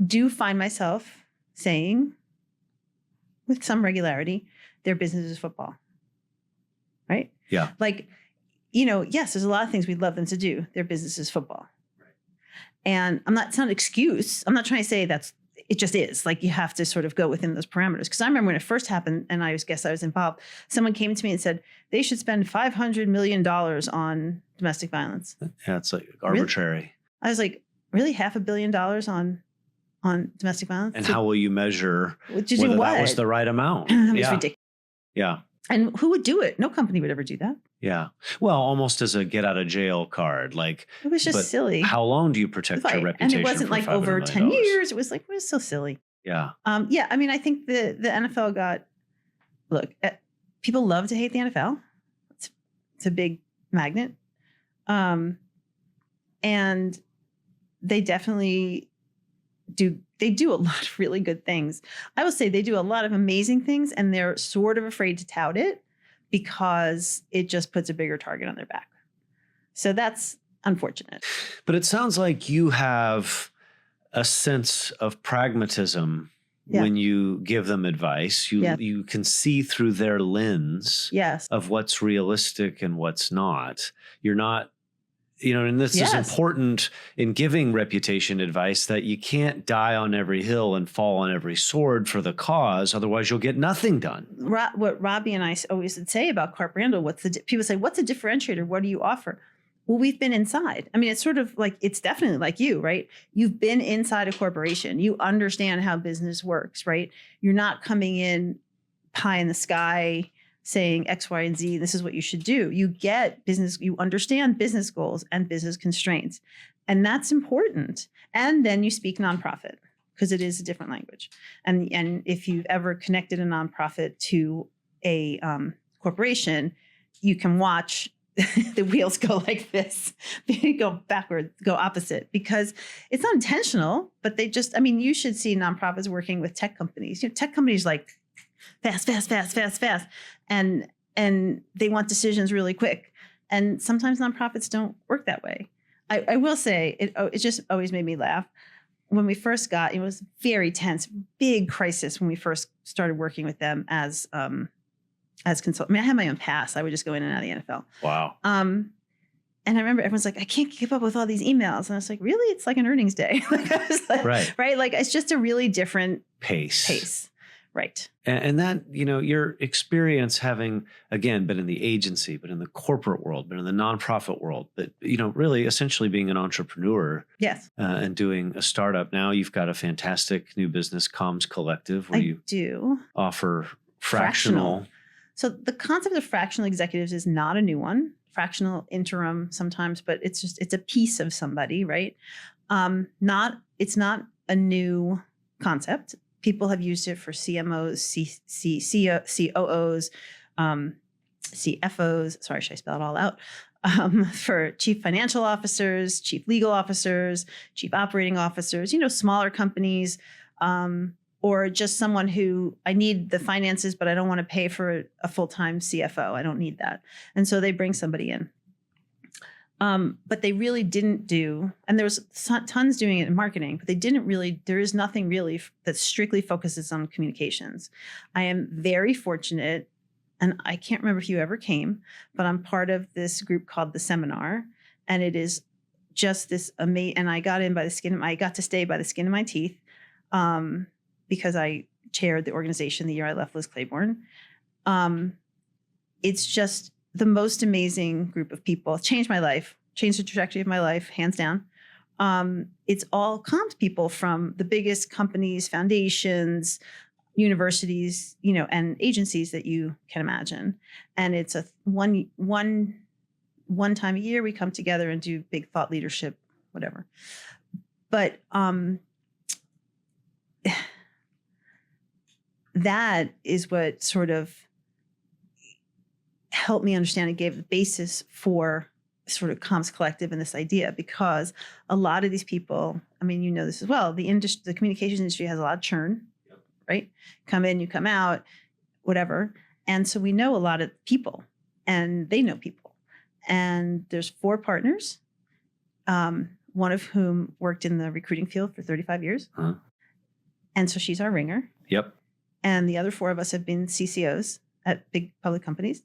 do find myself saying with some regularity, their business is football. Right? Yeah. Yes, there's a lot of things we'd love them to do. Their business is football. Right. And it's not an excuse. I'm not trying to say it just is. Like, you have to sort of go within those parameters. Because I remember when it first happened, and I was involved, someone came to me and said, they should spend $500 million on domestic violence. Yeah, it's like arbitrary. Really? I was like, really? $500 million on domestic violence? And how will you measure whether that was the right amount? It was ridiculous. Yeah. And who would do it? No company would ever do that. Yeah. Well, almost as a get out of jail card. Like, It was just but silly. how long do you protect your Right. reputation? And it wasn't for like $500 over million? 10 years. It was so silly. Yeah. Yeah. I mean, I think the NFL look, people love to hate the NFL. It's a big magnet. And they definitely do. They do a lot of really good things. I will say they do a lot of amazing things, and they're sort of afraid to tout it because it just puts a bigger target on their back. So that's unfortunate. But it sounds like you have a sense of pragmatism when you give them advice. You can see through their lens of what's realistic and what's not. You're not, and this is important in giving reputation advice, that you can't die on every hill and fall on every sword for the cause. Otherwise, you'll get nothing done. What Robbie and I always would say about Corp Randel, people say, what's a differentiator? What do you offer? Well, we've been inside. I mean, it's sort of like, it's definitely like you, right? You've been inside a corporation. You understand how business works, right? You're not coming in pie in the sky saying X, Y, and Z, this is what you should do. You get business, you understand business goals and business constraints. And that's important. And then you speak nonprofit because it is a different language. And if you've ever connected a nonprofit to a corporation, you can watch the wheels go like this, go backward, go opposite, because it's not intentional, but you should see nonprofits working with tech companies. Tech companies like fast. And they want decisions really quick. And sometimes nonprofits don't work that way. I will say it just always made me laugh. When we first it was very tense, big crisis when we first started working with them as consultant. I mean, I had my own pass. I would just go in and out of the NFL. Wow. And I remember everyone's like, I can't keep up with all these emails. And I was like, really? It's like an earnings day. I was like, right. Like, it's just a really different pace. Right. And that, your experience having, again, been in the agency, but in the corporate world, but in the nonprofit world, but, really essentially being an entrepreneur. Yes. And doing a startup. Now you've got a fantastic new business, Comms Collective, where you do offer fractional. So the concept of fractional executives is not a new one. Fractional interim sometimes, but it's a piece of somebody, right? It's not a new concept. People have used it for CMOs, COOs, CFOs. Sorry, should I spell it all out? For chief financial officers, chief legal officers, chief operating officers, smaller companies, or just someone who, I need the finances, but I don't want to pay for a full-time CFO. I don't need that. And so they bring somebody in. But they really didn't do, and there was tons doing it in marketing, but there is nothing really that strictly focuses on communications. I am very fortunate, and I can't remember if you ever came, but I'm part of this group called The Seminar, and it is just this amazing, and I got to stay by the skin of my teeth, because I chaired the organization the year I left Liz Claiborne. It's just the most amazing group of people. It's changed my life, changed the trajectory of my life, hands down. It's all comms people from the biggest companies, foundations, universities, and agencies that you can imagine. And it's a one time a year we come together and do big thought leadership, whatever. But that is what sort of helped me understand and gave the basis for sort of Comms Collective and this idea, because a lot of these people, I mean, this as well, the communications industry has a lot of churn, right? Come in, you come out, whatever. And so we know a lot of people, and they know people. And there's 4 partners, one of whom worked in the recruiting field for 35 years. Huh. And so she's our ringer. Yep. And the other 4 of us have been CCOs at big public companies.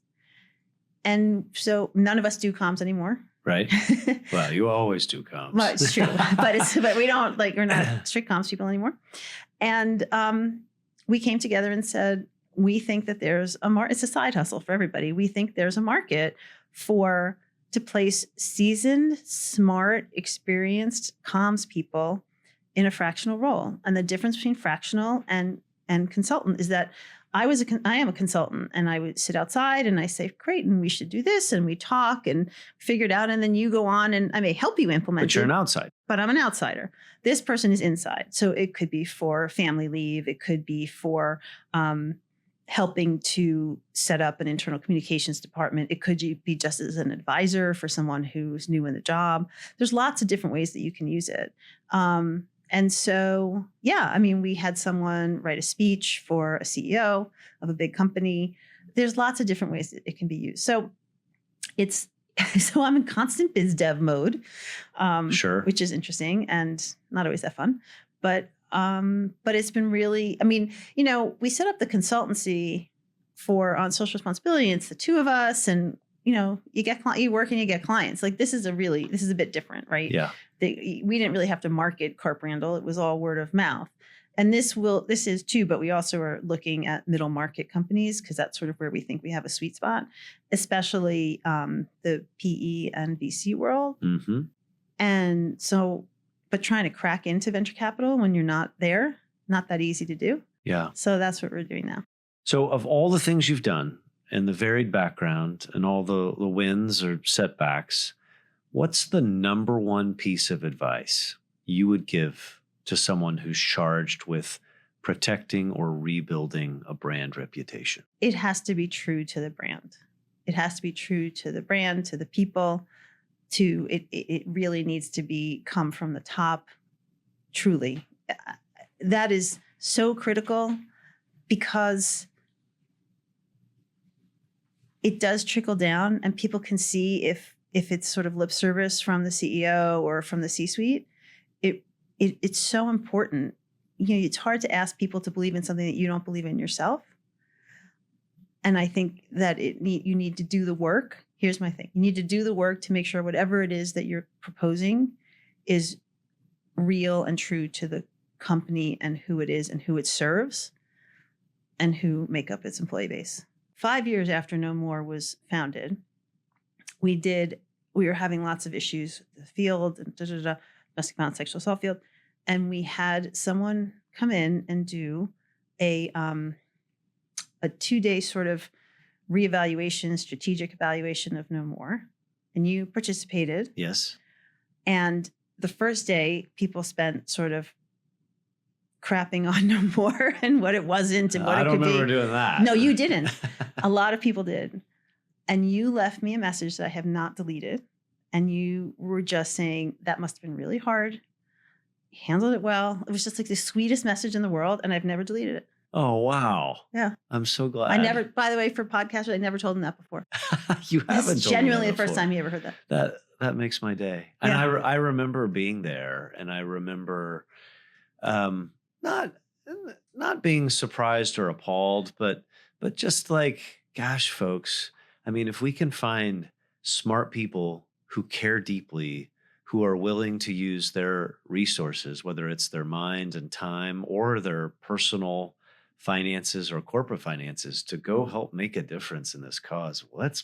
And so none of us do comms anymore. Right. Well, you always do comms. Well, it's true. but we don't, we're not strict comms people anymore. And we came together and said, we think that there's it's a side hustle for everybody. We think there's a market to place seasoned, smart, experienced comms people in a fractional role. And the difference between fractional and consultant is that I am a consultant, and I would sit outside and I say, great, and we should do this, and we talk and figure it out, and then you go on and I may help you implement it. But you're an outsider. But I'm an outsider. This person is inside. So it could be for family leave. It could be for helping to set up an internal communications department. It could be just as an advisor for someone who's new in the job. There's lots of different ways that you can use it. And so, yeah, I mean, we had someone write a speech for a CEO of a big company. There's lots of different ways that it can be used. So I'm in constant biz dev mode, Sure, which is interesting and not always that fun. But it's been really, I mean, we set up the consultancy on social responsibility. And it's the two of us, and you work and you get clients. Like this is a bit different, right? Yeah. We didn't really have to market Corp Randel. It was all word of mouth. And this is too, but we also are looking at middle market companies because that's sort of where we think we have a sweet spot, especially the PE and VC world. Mm-hmm. And so, but trying to crack into venture capital when you're not there, not that easy to do. Yeah. So that's what we're doing now. So of all the things you've done and the varied background and all the wins or setbacks, what's the number one piece of advice you would give to someone who's charged with protecting or rebuilding a brand reputation? It has to be true to the brand. It has to be true to the brand, to the people, it really needs to come from the top, truly. That is so critical because it does trickle down and people can see if it's sort of lip service from the CEO or from the C-suite. It's so important. It's hard to ask people to believe in something that you don't believe in yourself. And I think that you need to do the work. Here's my thing. You need to do the work to make sure whatever it is that you're proposing is real and true to the company and who it is and who it serves and who make up its employee base. 5 years after No More was founded, we were having lots of issues with the field and domestic violence, sexual assault field. And we had someone come in and do a 2-day sort of reevaluation, strategic evaluation of No More. And you participated. Yes. And the first day, people spent sort of crapping on No More and what it wasn't and what it could be. I don't remember doing that. No, you didn't. A lot of people did. And you left me a message that I have not deleted. And you were just saying, that must have been really hard. You handled it well. It was just like the sweetest message in the world. And I've never deleted it. Oh, wow. Yeah. I'm so glad. By the way, for podcasters, I never told him that before. You haven't It's told genuinely me the that first time he ever heard that. That makes my day. Yeah. And I remember being there, and I remember not being surprised or appalled, but just like, gosh, folks, I mean, if we can find smart people who care deeply, who are willing to use their resources, whether it's their mind and time or their personal finances or corporate finances, to go help make a difference in this cause, let's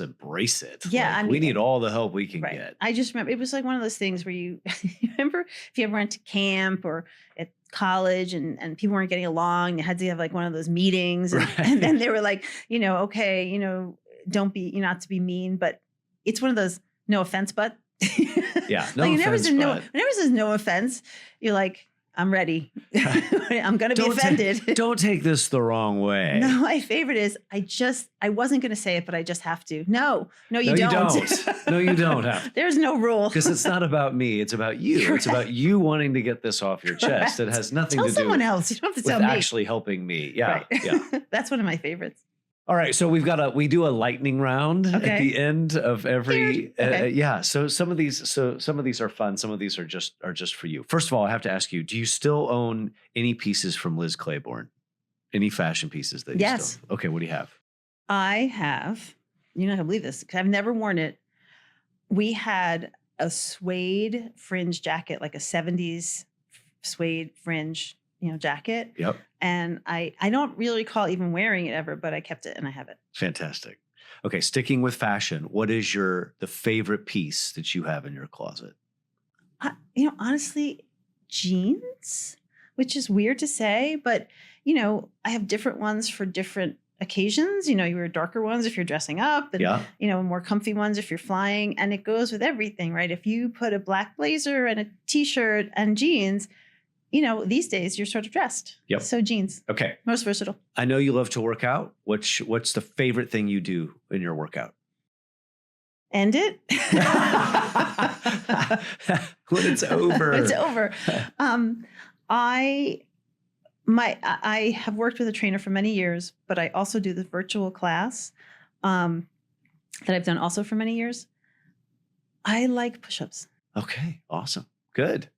embrace it. Yeah, we need all the help we can get. I just remember it was like one of those things where you remember if you ever went to camp or at college and people weren't getting along, you had to have like one of those meetings, and then they were like, okay, don't be, not to be mean, but it's one of those no offense, but yeah, no like offense, whenever says no offense, you're like, I'm ready. I'm going to be offended. Don't take this the wrong way. No, my favorite is I wasn't going to say it, but I just have to. No, you don't. No, you don't have to. There's no rule. Because it's not about me. It's about you. Correct. It's about you wanting to get this off your chest. It has nothing to do someone else. You don't have to tell me. Actually helping me. Yeah. Right. Yeah. That's one of my favorites. All right, so we do a lightning round at the end of every yeah. So some of these are fun. Some of these are just for you. First of all, I have to ask you: do you still own any pieces from Liz Claiborne? Any fashion pieces that you yes. still? Okay, what do you have? I have. You're not gonna believe this because I've never worn it. We had a suede fringe jacket, like a 70s suede fringe, jacket. Yep. And I don't really recall even wearing it ever, but I kept it and I have it. Fantastic. Okay, sticking with fashion, what is the favorite piece that you have in your closet? Honestly, jeans, which is weird to say, but I have different ones for different occasions. You wear darker ones if you're dressing up and, more comfy ones if you're flying. And it goes with everything, right? If you put a black blazer and a t-shirt and jeans, these days you're sort of dressed. Yep. So jeans. Okay. Most versatile. I know you love to work out. What's the favorite thing you do in your workout? End it. When it's over. It's over. I have worked with a trainer for many years, but I also do the virtual class that I've done also for many years. I like push-ups. Okay, awesome. Good.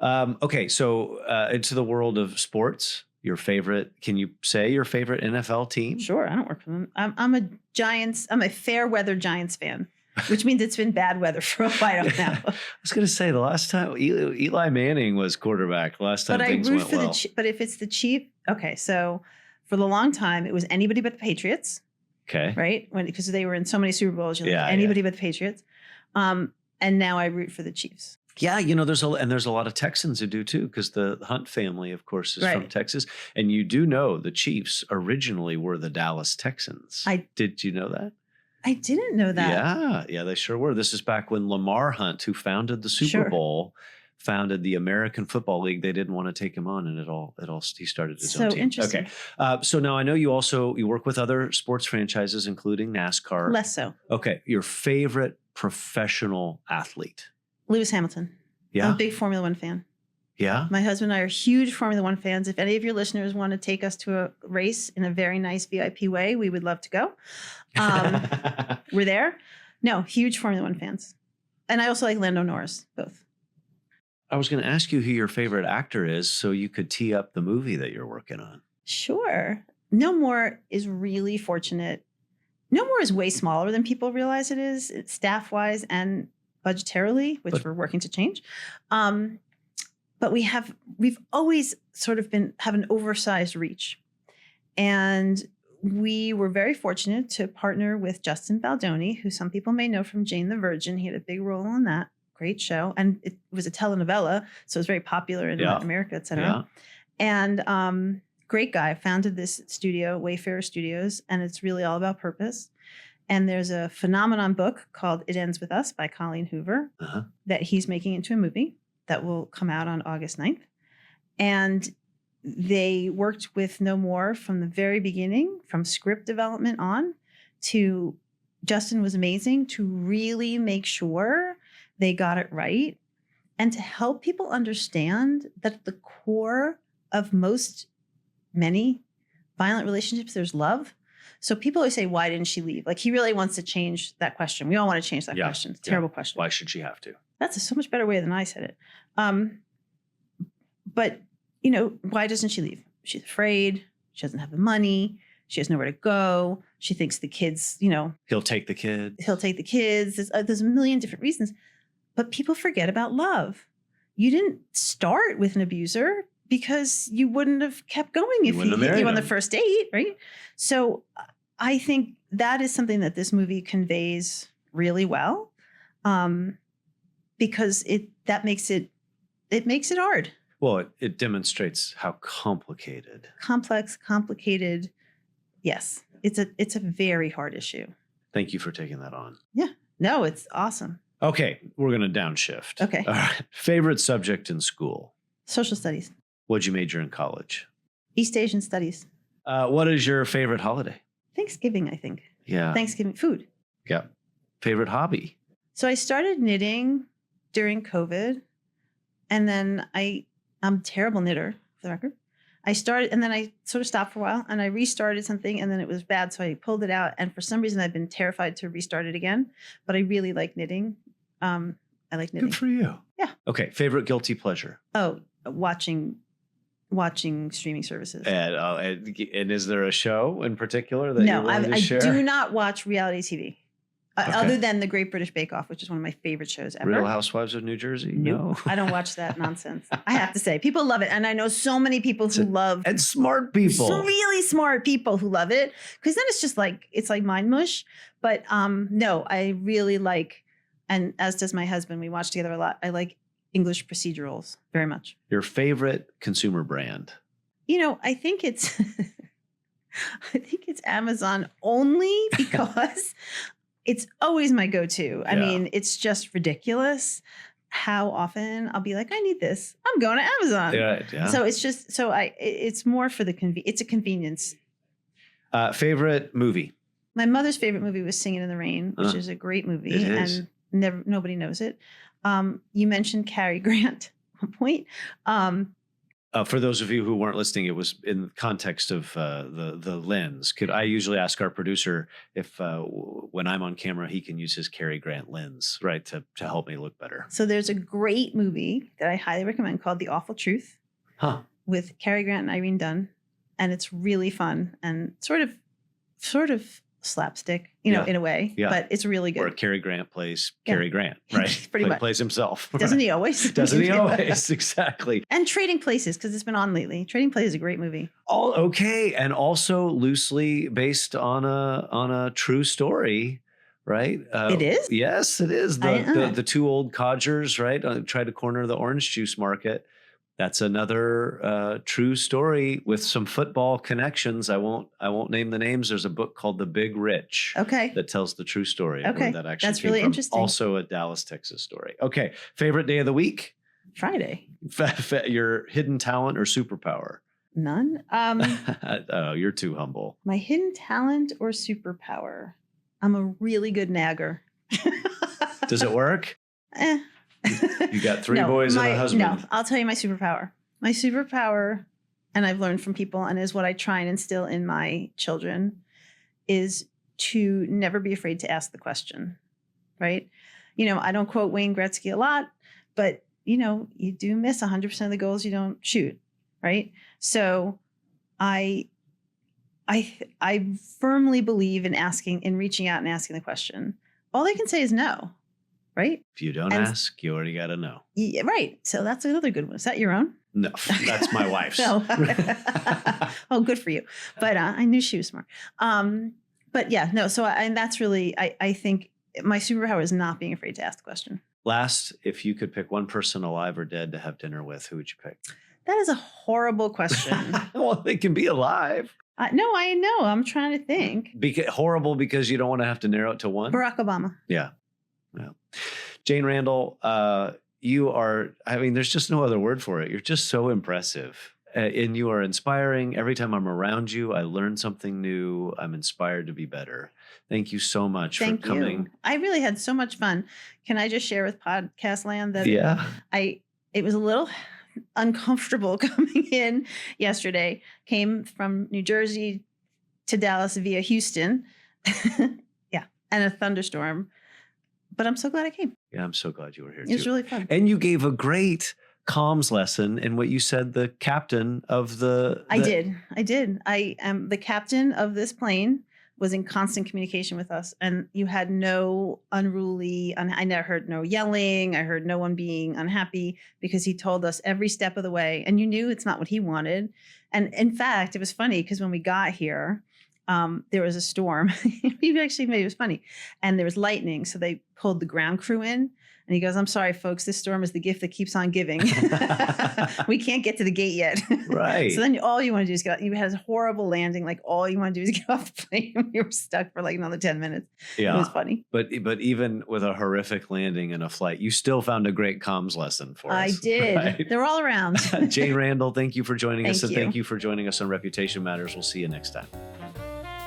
Okay, so into the world of sports, can you say your favorite NFL team? Sure, I don't work for them. I'm a fair weather Giants fan, which means it's been bad weather for a while now. I was going to say the last time Eli Manning was quarterback, things went well. But if it's the Chiefs, okay, so for the long time, it was anybody but the Patriots. Okay. Right? Because they were in so many Super Bowls, anybody but the Patriots. And now I root for the Chiefs. Yeah, there's a lot of Texans who do too, because the Hunt family, of course, is from Texas. And you do know the Chiefs originally were the Dallas Texans. Did you know that? I didn't know that. Yeah, they sure were. This is back when Lamar Hunt, who founded the Super Bowl, founded the American Football League. They didn't want to take him on, and he started his own team. So interesting. Okay, so now I know you work with other sports franchises, including NASCAR. Less so. Okay, your favorite professional athlete? Lewis Hamilton. Yeah. I'm a big Formula One fan. Yeah. My husband and I are huge Formula One fans. If any of your listeners want to take us to a race in a very nice VIP way, we would love to go. We're there. No, huge Formula One fans. And I also like Lando Norris, both. I was going to ask you who your favorite actor is so you could tee up the movie that you're working on. Sure. No More is really fortunate. No More is way smaller than people realize it is, staff-wise and budgetarily, which we're working to change. But we've always sort of have an oversized reach. And we were very fortunate to partner with Justin Baldoni, who some people may know from Jane the Virgin. He had a big role on that. Great show. And it was a telenovela, so it was very popular in Latin America, et cetera. Yeah. And great guy, founded this studio, Wayfarer Studios, and it's really all about purpose. And there's a phenomenon book called It Ends With Us by Colleen Hoover that he's making into a movie that will come out on August 9th. And they worked with No More from the very beginning, from script development on to Justin was amazing to really make sure they got it right and to help people understand that at the core of many violent relationships, there's love. So people always say, why didn't she leave? Like he really wants to change that question. We all want to change that question. It's a terrible question. Why should she have to? That's so much better way than I said it. But, why doesn't she leave? She's afraid. She doesn't have the money. She has nowhere to go. She thinks the kids, He'll take the kids. He'll take the kids. There's a million different reasons. But people forget about love. You didn't start with an abuser because you wouldn't have kept going if he hit you on the first date, right? So I think that is something that this movie conveys really well, because it makes it hard. Well, it demonstrates how complicated. Complex, complicated. Yes, it's a very hard issue. Thank you for taking that on. Yeah, no, it's awesome. Okay, we're going to downshift. Okay. All right. Favorite subject in school? Social studies. What'd you major in college? East Asian studies. What is your favorite holiday? Thanksgiving, I think. Yeah. Thanksgiving food. Yeah. Favorite hobby? So I started knitting during COVID, and then I'm a terrible knitter, for the record. I started, and then I sort of stopped for a while, and I restarted something, and then it was bad, so I pulled it out. And for some reason, I've been terrified to restart it again. But I really like knitting. I like knitting. Good for you. Yeah. Okay. Favorite guilty pleasure? Oh, watching streaming services. And is there a show in particular that you're willing to share? I do not watch reality TV. Other than The Great British Bake Off, which is one of my favorite shows ever. Real Housewives of New Jersey? No. I don't watch that nonsense. I have to say. People love it. And I know so many people who love. And smart people. Really smart people who love it. Because then it's just like, it's like mind mush. But no, I really like, and as does my husband, we watch together a lot. I like English procedurals very much. Your favorite consumer brand? I think it's Amazon only because it's always my go-to. I mean, it's just ridiculous how often I'll be like, I need this. I'm going to Amazon. Yeah. So it's just, it's more for it's a convenience. Favorite movie? My mother's favorite movie was Singing in the Rain, which is a great movie. It is. And nobody knows it. You mentioned Cary Grant at one point. For those of you who weren't listening, it was in the context of the lens. I usually ask our producer if when I'm on camera, he can use his Cary Grant lens, right, to help me look better. So there's a great movie that I highly recommend called The Awful Truth with Cary Grant and Irene Dunn. And it's really fun and sort of slapstick, in a way, but it's really good. Where Cary Grant plays Cary Grant, right? Pretty much. Plays himself. Doesn't he always? Doesn't he always? Exactly. And Trading Places, because it's been on lately. Trading Places is a great movie. Okay. And also loosely based on a true story, right? It is? Yes, it is. The two old codgers, right? Tried to corner the orange juice market. That's another true story with some football connections. I won't name the names. There's a book called The Big Rich. Okay. That tells the true story. Okay. That actually That's came really from interesting. Also a Dallas, Texas story. Okay. Favorite day of the week? Friday. Your hidden talent or superpower? None. Oh, you're too humble. My hidden talent or superpower? I'm a really good nagger. Does it work? You got three No, boys and a husband. No, I'll tell you my superpower. My superpower, and I've learned from people, and is what I try and instill in my children, is to never be afraid to ask the question, right? I don't quote Wayne Gretzky a lot, but, you do miss 100% of the goals you don't shoot, right? So I firmly believe in reaching out and asking the question. All they can say is no. Right? If you don't ask, you already got to know. Yeah, right. So that's another good one. Is that your own? No, that's my wife's. No. Oh, good for you. But I knew she was smart. But yeah, no. So and that's really, I think my superpower is not being afraid to ask the question. Last, if you could pick one person alive or dead to have dinner with, who would you pick? That is a horrible question. Well, they can be alive. No, I know. I'm trying to think. Horrible because you don't want to have to narrow it to one? Barack Obama. Yeah. Jane Randel, you are, there's just no other word for it. You're just so impressive and you are inspiring. Every time I'm around you, I learn something new. I'm inspired to be better. Thank you so much for coming. I really had so much fun. Can I just share with Podcast Land that it was a little uncomfortable coming in yesterday. Came from New Jersey to Dallas via Houston. And a thunderstorm. But I'm so glad I came. Yeah, I'm so glad you were here too. It was really fun. And you gave a great comms lesson in what you said the captain of the... I did. I am the captain of this plane, was in constant communication with us. And you had no unruly, I never heard no yelling. I heard no one being unhappy because he told us every step of the way. And you knew it's not what he wanted. And in fact, it was funny because when we got here, there was a storm. He actually made it was funny. And there was lightning. So they pulled the ground crew in. And he goes, I'm sorry, folks, this storm is the gift that keeps on giving. We can't get to the gate yet. Right. So then all you want to do is get, you had a horrible landing. Like all you want to do is get off the plane. We were stuck for like another 10 minutes. Yeah. It was funny. But even with a horrific landing in a flight, you still found a great comms lesson for us. I did. Right? They're all around. Jane Randel, thank you for joining us. And you. Thank you for joining us on Reputation Matters. We'll see you next time.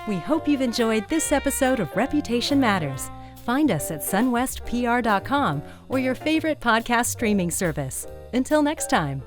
We hope you've enjoyed this episode of Reputation Matters. Find us at sunwestpr.com or your favorite podcast streaming service. Until next time.